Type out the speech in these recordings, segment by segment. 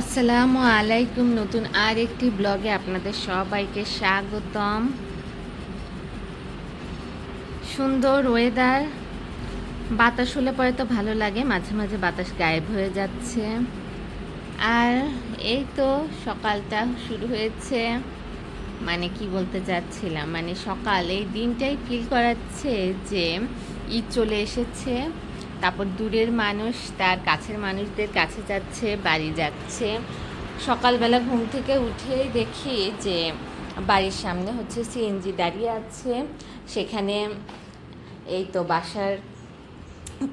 আসসালামু আলাইকুম। নতুন আর একটি ব্লগে আপনাদের সবাইকে স্বাগতম। সুন্দর ওয়েদার, বাতাস হলে পরে তো ভালো লাগে, মাঝে মাঝে বাতাস গায়েব হয়ে যাচ্ছে। আর এই তো সকালটা শুরু হয়েছে, মানে কি বলতে চাচ্ছিলাম, মানে সকাল এই দিনটাই ফিল করাচ্ছে যে ঈদ চলে এসেছে। তারপর দূরের মানুষ তার কাছের মানুষদের কাছে যাচ্ছে, বাড়ি যাচ্ছে। সকালবেলা ঘুম থেকে উঠেই দেখি যে বাড়ির সামনে হচ্ছে সিএনজি দাঁড়িয়ে আছে। সেখানে এই তো বাসার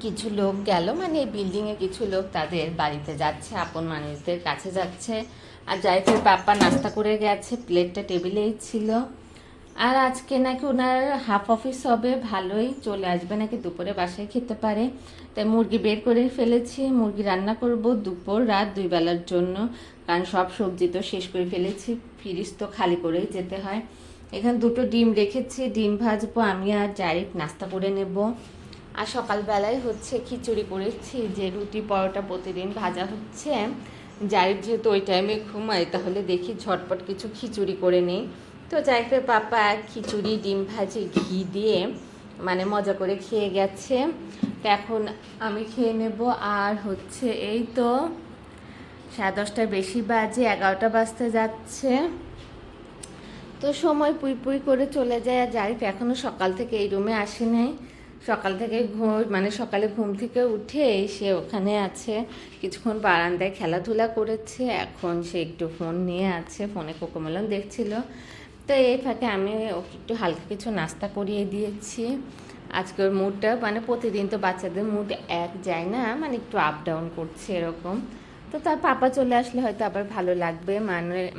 কিছু লোক গেল, মানে বিল্ডিংয়ে কিছু লোক তাদের বাড়িতে যাচ্ছে, আপন মানুষদের কাছে যাচ্ছে। আর জাইফের পাপ্পা নাস্তা করে গেছে, প্লেটটা টেবিলেই ছিল। আর আজকে নাকি ওনার হাফ অফিস হবে, ভালোই চলে আসবে নাকি, দুপুরে বাসায় খেতে পারে। তাই মুরগি বের করে ফেলেছি, মুরগি রান্না করব দুপুর রাত 2 বেলার জন্য, কারণ সব সবজি তো শেষ করে ফেলেছি, ফ্রিজ তো খালি করেই যেতে হয়। এখানে 2টো ডিম রেখেছি, ডিম ভাজবো, আমি আর জারিফ নাস্তা করে নেব। আর সকালবেলায় হচ্ছে খিচুড়ি করেছি, যে রুটি পরোটা প্রতিদিন ভাজা হচ্ছে। জারিফ যেহেতু ওই টাইমে ঘুমায়, তাহলে দেখি ঝটপট কিছু খিচুড়ি করে নিই। তো জাইফের পাপা খিচুড়ি ডিম ভাজি ঘি দিয়ে মানে মজা করে খেয়ে গেছে। তো এখন আমি খেয়ে নেব। আর হচ্ছে এই তো 10:30 বেশি বাজে, 11টা বাজতে যাচ্ছে। তো সময় পুই পুই করে চলে যায়। আর জারিফ এখনও সকাল থেকে এই রুমে আসে নাই। সকাল থেকে মানে সকালে ঘুম থেকে উঠে সে ওখানে আছে, কিছুক্ষণ বারান্দায় খেলাধুলা করেছে, এখন সে একটু ফোন নিয়ে আছে, ফোনে কোকোমেলন দেখছিল। তো এই ফাঁকে আমি ওকে একটু হালকা কিছু নাস্তা করিয়ে দিয়েছি। আজকের মুডটা, মানে প্রতিদিন তো বাচ্চাদের মুড এক যায় না, মানে একটু আপ ডাউন করছে এরকম। তো তার পাপা চলে আসলে হয়তো আবার ভালো লাগবে,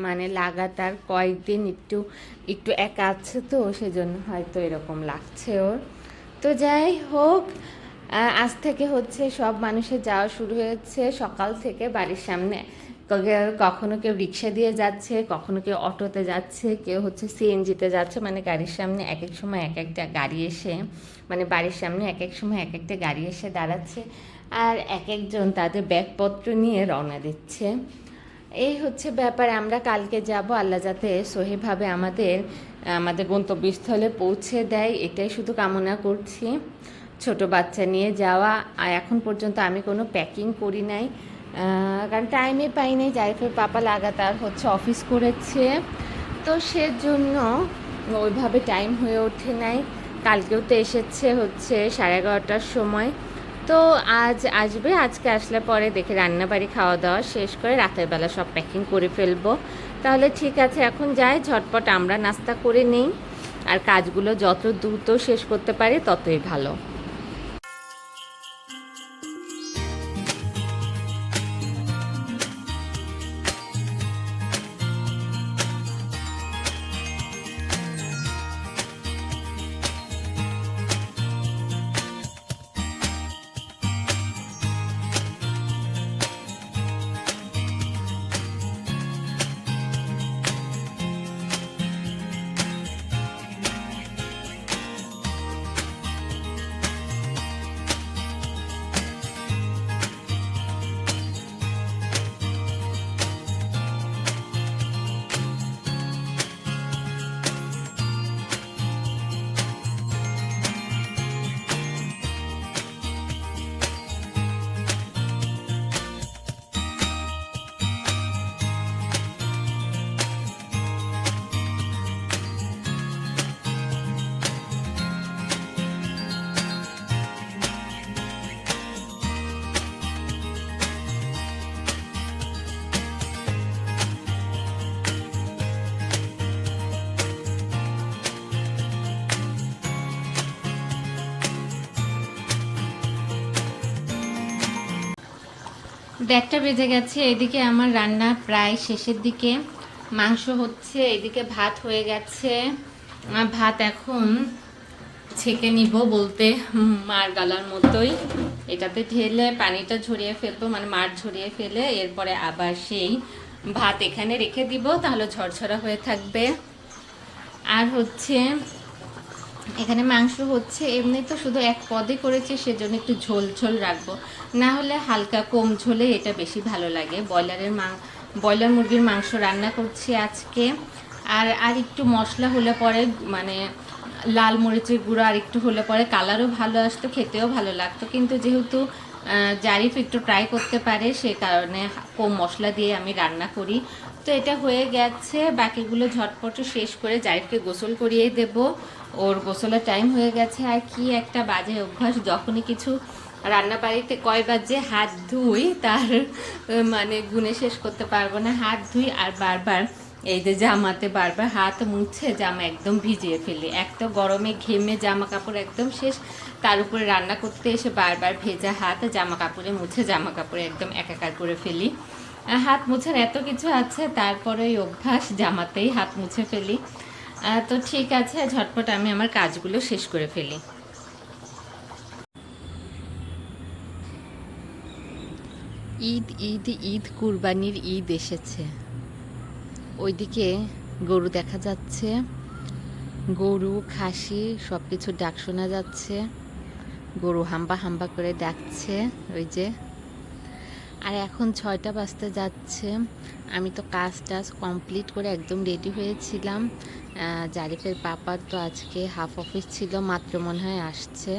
মানে লাগাতার কয়েকদিন একটু একটু একা আছে, তো সেজন্য হয়তো এরকম লাগছে ওর। তো যাই হোক, আজ থেকে হচ্ছে সব মানুষের যাওয়া শুরু হয়েছে। সকাল থেকে বাড়ির সামনে কখনো কেউ রিক্সা দিয়ে যাচ্ছে, কখনো কেউ অটোতে যাচ্ছে, কেউ হচ্ছে সিএনজিতে যাচ্ছে। মানে গাড়ির সামনে এক এক সময় এক একটা গাড়ি এসে, মানে বাড়ির সামনে এক এক সময় এক একটা গাড়ি এসে দাঁড়াচ্ছে, আর এক একজন তাদের ব্যাগপত্র নিয়ে রওনা দিচ্ছে। এই হচ্ছে ব্যাপার। আমরা কালকে যাব, আল্লাহ যাতে সহিভাবে আমাদের গন্তব্যস্থলে পৌঁছে দেয়, এটাই শুধু কামনা করছি। ছোট বাচ্চা নিয়ে যাওয়া, আর এখন পর্যন্ত আমি কোনো প্যাকিং করি নাই, কারণ টাইমে পাই নাই। জারিফের পাপা লাগাতার হচ্ছে অফিস করেছে, তো সেজন্য ওইভাবে টাইম হয়ে ওঠে নাই। কালকেও তো এসেছে হচ্ছে 11:30টার সময়। তো আজ আসবে, আজকে আসলে পরে দেখে রান্নাবাড়ি খাওয়া দাওয়া শেষ করে রাতের বেলা সব প্যাকিং করে ফেলবো। তাহলে ঠিক আছে, এখন যাই, ঝটপট আমরা নাস্তা করে নেই। আর কাজগুলো যত দ্রুত শেষ করতে পারি ততই ভালো। 1:30 বেজে গেছে। এদিকে আমার রান্না প্রায় শেষের দিকে, মাংস হচ্ছে, এদিকে ভাত হয়ে গেছে। ভাত এখন ছেঁকে নিব, বলতে মার গালার মতোই। এটাতে ঢেলে পানিটা ঝরিয়ে ফেলবো, মানে মার ঝরিয়ে ফেলে এরপরে আবার সেই ভাত এখানে রেখে দিব, তাহলে ঝরঝরা হয়ে থাকবে। আর হচ্ছে এখানে মাংস হচ্ছে, এমনি তো শুধু এক পদে করেছি, সেজন্য একটু ঝোল ঝোল রাখবো, না হলে হালকা কম ঝোলে এটা বেশি ভালো লাগে। ব্রয়লার মুরগির মাংস রান্না করছি আজকে। আর একটু মশলা হলে পরে, মানে লাল মরিচের গুঁড়ো আর একটু হলে পরে কালারও ভালো আসতো, খেতেও ভালো লাগতো। কিন্তু যেহেতু জারিফ একটু ট্রাই করতে পারে, সে কারণে কম মশলা দিয়ে আমি রান্না করি। তো এটা হয়ে গেছে, বাকিগুলো ঝটপট শেষ করে জারিফকে গোসল করিয়ে দেব। ওর গোসলের টাইম হয়ে গেছে। আর কি একটা বাজে অভ্যাস, যখনই কিছু রান্না বাড়িতে কয়বার যে হাত ধুই তার মানে গুণে শেষ করতে পারবো না। হাত ধুই আর বারবার এই যে জামাতে বারবার হাত মুছে জামা একদম ভিজিয়ে ফেলি। এক তো গরমে ঘেমে জামা কাপড় একদম শেষ, তার উপরে রান্না করতে এসে বারবার ভেজা হাত জামা কাপড়ে মুছে জামা কাপড়ে একদম একাকার করে ফেলি। হাত মুছার এত কিছু আছে, তারপরে ওই অভ্যাস জামাতেই হাত মুছে ফেলি। তো ঠিক আছে, ঝটপট আমি আমার কাজগুলো শেষ করে ফেলি। ঈদ ঈদ ঈদ কুরবানির ঈদ এসেছে। ওইদিকে গরু দেখা যাচ্ছে, গরু খাসি সব কিছু ডাক শোনা যাচ্ছে। গরু হাম্বা হাম্বা করে ডাকছে ওই যে। আর এখন 6টা বাজতে যাচ্ছে। আমি তো কাজ টাজ কমপ্লিট করে একদম রেডি হয়েছিলাম। জারিফের পাপার তো আজকে হাফ অফিস ছিল, মাত্র মনে হয় আসছে,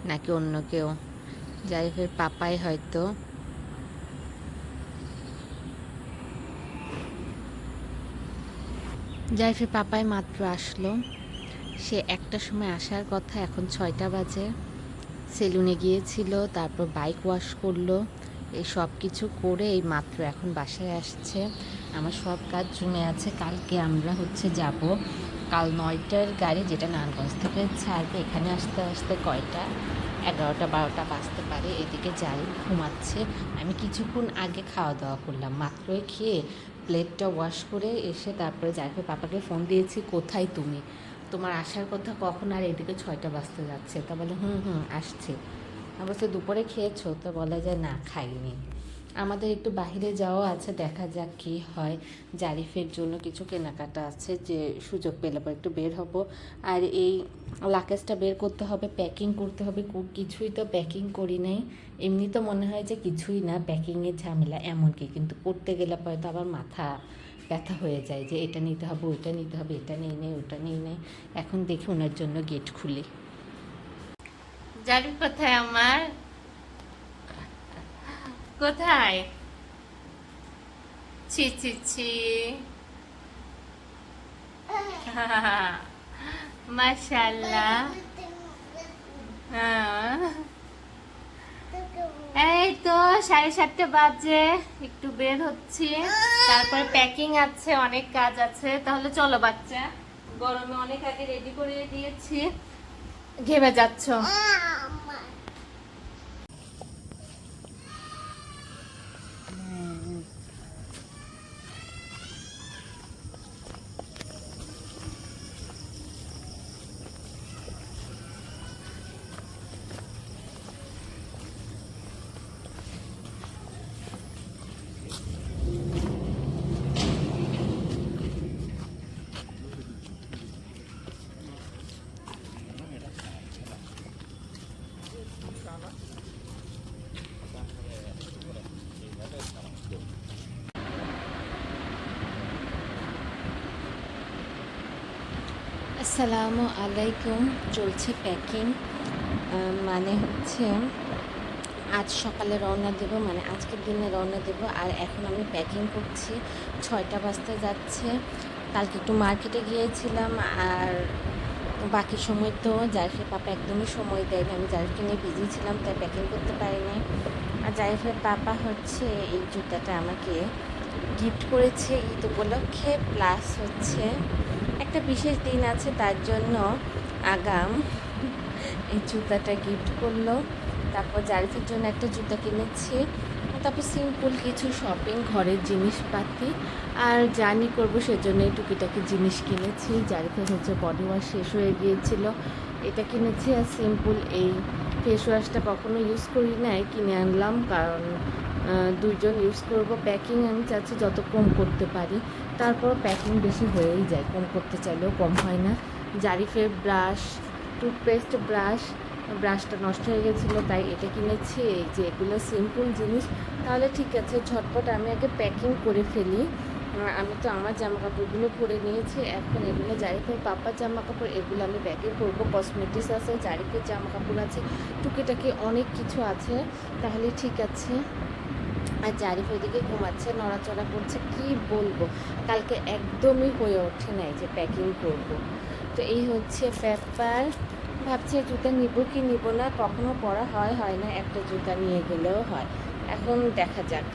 নাকি অন্য কেউ। জারিফের পাপাই হয়তো। জারিফের পাপাই মাত্র আসলো। সে 1টার সময় আসার কথা, এখন 6টা বাজে। সেলুনে গিয়েছিল, তারপর বাইক ওয়াশ করলো, এই সব কিছু করে এই মাত্র এখন বাসায় আসছে। আমার সব কাজ জমে আছে। কালকে আমরা যাব কাল 9টার গাড়ি, যেটা নারায়ণগঞ্জ থেকে ছাড়বে। এখানে আসতে আসতে কয়টা 11টা 12টা বাজতে পারে। এদিকে জারিফ ঘুমাচ্ছে। আমি কিছুক্ষণ আগে খাওয়া দাওয়া করলাম, মাত্রই খেয়ে প্লেটটা ওয়াশ করে এসে তারপরে জারিফের পাপাকে ফোন দিয়েছি, কোথায় তুমি, তোমার আসার কথা কখন, আর এদিকে 6টা বাজতে যাচ্ছে। তা বলে আসছে। অবশ্য দুপুরে খেয়েছো? তো বলা যায় না, খাইনি। আমাদের একটু বাহিরে যাওয়া আছে, দেখা যাক কী হয়। জারিফের জন্য কিছু কেনাকাটা আছে, যে সুযোগ পেলে পর একটু বের হব। আর এই লাকেজটা বের করতে হবে, প্যাকিং করতে হবে। কিছুই তো প্যাকিং করি নাই। এমনি তো মনে হয় যে কিছুই না, প্যাকিংয়ের ঝামেলা এমনকি, কিন্তু করতে গেলে পরে তো আবার মাথা ব্যথা হয়ে যায়, যে এটা নিতে হবে, ওইটা নিতে হবে, এটা নেই নেই ওটা নেই নেই। এখন দেখি ওনার জন্য গেট খুলি। জারিফ কোথায় আমার, কোথায়? ছি ছি ছি, মাশাআল্লাহ। হ্যাঁ, এই তো 7:30 বাজে, একটু বের হচ্ছি, তারপর প্যাকিং আছে, অনেক কাজ আছে। তাহলে চলো বাচ্চা, গরমে অনেক আগে রেডি করে দিয়েছি, ঘেমে যাচ্ছ। আসসালামু আলাইকুম। চলছে প্যাকিং, মানে হচ্ছে আজ সকালে রওনা দেব, মানে আজকের দিনে রওনা দেব। আর এখন আমি প্যাকিং করছি, 6টা বাজতে যাচ্ছে। কালকে একটু মার্কেটে গিয়েছিলাম, আর বাকি সময় তো জারিফের পাপা একদমই সময় দেয়নি। আমি জারিফকে নিয়ে বিজি ছিলাম, তাই প্যাকিং করতে পারিনি। আর জারিফের পাপা হচ্ছে এই জুতাটা আমাকে গিফট করেছে ঈদ উপলক্ষে, প্লাস হচ্ছে একটা বিশেষ দিন আছে, তার জন্য আগাম এই জুতাটা গিফট করলো। তারপর জারিফের জন্য একটা জুতা কিনেছি, তারপর সিম্পল কিছু শপিং, ঘরের জিনিসপাতি আর জার্নি করব সেজন্য এই টুকিটাকি জিনিস কিনেছি। জারিফের হচ্ছে বডি ওয়াশ শেষ হয়ে গিয়েছিল, এটা কিনেছি। আর সিম্পল এই ফেস ওয়াশটা কখনো ইউজ করি নাই, কিনে আনলাম কারণ দুইজন ইউজ করব। প্যাকিং আমি চাচ্ছি যত কম করতে পারি, তারপর প্যাকিং বেশি হয়েই যায়, কম করতে চাইলেও কম হয় না। জারিফের ব্রাশ, টুথপেস্ট ব্রাশটা নষ্ট হয়ে গেছিলো তাই এটা কিনেছি। এই যে এগুলো সিম্পল জিনিস, তাহলে ঠিক আছে ঝটপট আমি আগে প্যাকিং করে ফেলি। আমি তো আমার জামা কাপড়গুলো পরে নিয়েছি, এখন এগুলো জারিফের পাপার জামা কাপড়, এগুলো আমি ব্যাগে করবো। কসমেটিক্স আছে, জারিফের জামা কাপড় আছে, টুকিটাকি অনেক কিছু আছে, তাহলে ঠিক আছে। আর জারিফ ওইদিকে ঘুমাচ্ছে, নড়াচড়া করছে, কি বলবো, কালকে একদমই হয়ে ওঠে নাই যে প্যাকিং করব। তো এই হচ্ছে ব্যাপার। ভাবছি জুতা নিব কি নিব না, কখনো পরা হয় না, একটা জুতা নিয়ে গেলেও হয়, এখন দেখা যাক।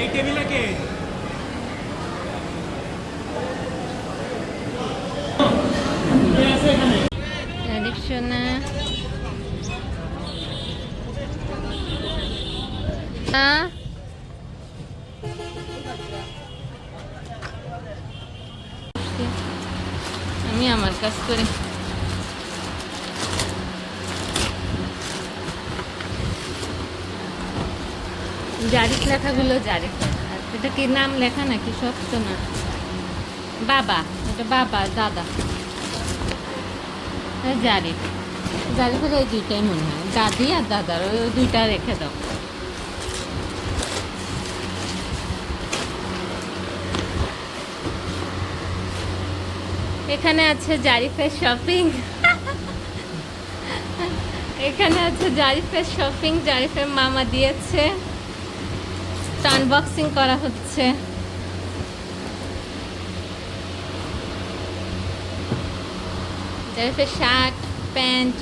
এই টেবিলে কে? সোনা আমি আমার কাজ করে জারিফ লেখাগুলো জারিফ, এটা কি নাম লেখা নাকি সত্য না? বাবা, এটা বাবা দাদা জারিফ। জারিফের এই দুইটাই মনে হয়, দাদি আর দাদার, ওই দুইটা রেখে দাও। এখানে আছে জারিফের শপিং, এখানে আছে জারিফের শপিং, জারিফের মামা দিয়েছে, আনবক্সিং করা হচ্ছে। জারিফের শার্ট, প্যান্ট,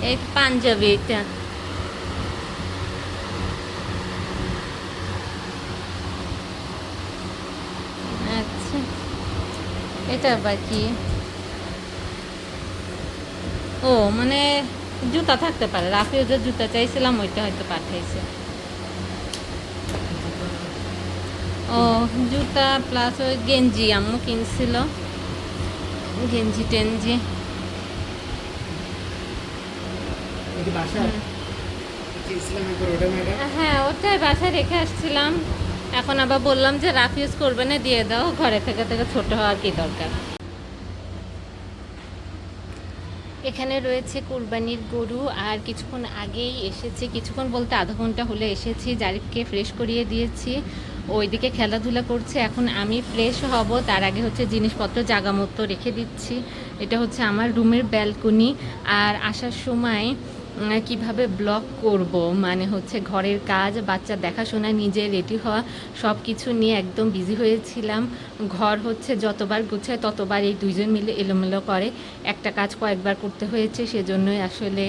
এই পাঞ্জাবি, এটা আচ্ছা, এটা আবার কি? ও মানে জুতা থাকতে পারে, রাফিও যে জুতা চাইছিলাম ওইটা হয়তো পাঠাইছে। ও জুতা প্লাস ওই গেঞ্জি আম্মু কিনছিল, গেঞ্জি টেঞ্জি। হ্যাঁ ওটাই বাসায় রেখে আসছিলাম, এখন আবার বললাম যে রাফ ইউজ করবে না, দিয়ে দাও, ঘরে থেকে থেকে ছোট হওয়ার কি দরকার। এখানে রয়েছে কুরবানির গরু, আর কিছুক্ষণ আগেই এসেছে, কিছুক্ষণ বলতে আধা ঘন্টা হলে এসেছি। জারিফকে ফ্রেশ করিয়ে দিয়েছি, ওইদিকে খেলাধুলা করছে। এখন আমি ফ্রেশ হব, তার আগে হচ্ছে জিনিসপত্র জায়গা মতো রেখে দিচ্ছি। এটা হচ্ছে আমার রুমের ব্যালকনি। আর আসার সময় কিভাবে ব্লগ করব, মানে হচ্ছে ঘরের কাজ, বাচ্চা দেখাশোনা, নিজে রেডি হওয়া, সব কিছু নিয়ে একদম বিজি হয়েছিলাম। ঘর হচ্ছে যতবার গুছায় ততবার এই দুইজন মিলে এলোমেলো করে, একটা কাজ কয়েকবার করতে হয়েছে, সেজন্যই আসলে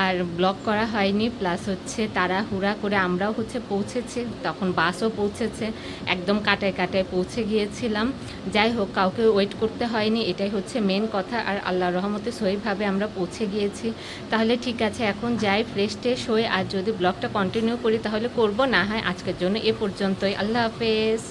আর ব্লগ করা হয়নি। প্লাস হচ্ছে তাড়াহুড়া করে আমরাও হচ্ছে পৌঁছেছি, তখন বাসও পৌঁছেছে, একদম কাটায় কাটায় পৌঁছে গিয়েছিলাম। যাই হোক, কাউকে ওয়েট করতে হয়নি, এটাই হচ্ছে মেন কথা। আর আল্লাহর রহমতে সহিভাবে আমরা পৌঁছে গিয়েছি। তাহলে ঠিক আছে, এখন যাই, ফ্রেশ ট্রেশ হয়ে, আর যদি ব্লগটা কন্টিনিউ করি তাহলে করব, না হয় আজকের জন্য এ পর্যন্তই। আল্লাহ হাফেজ।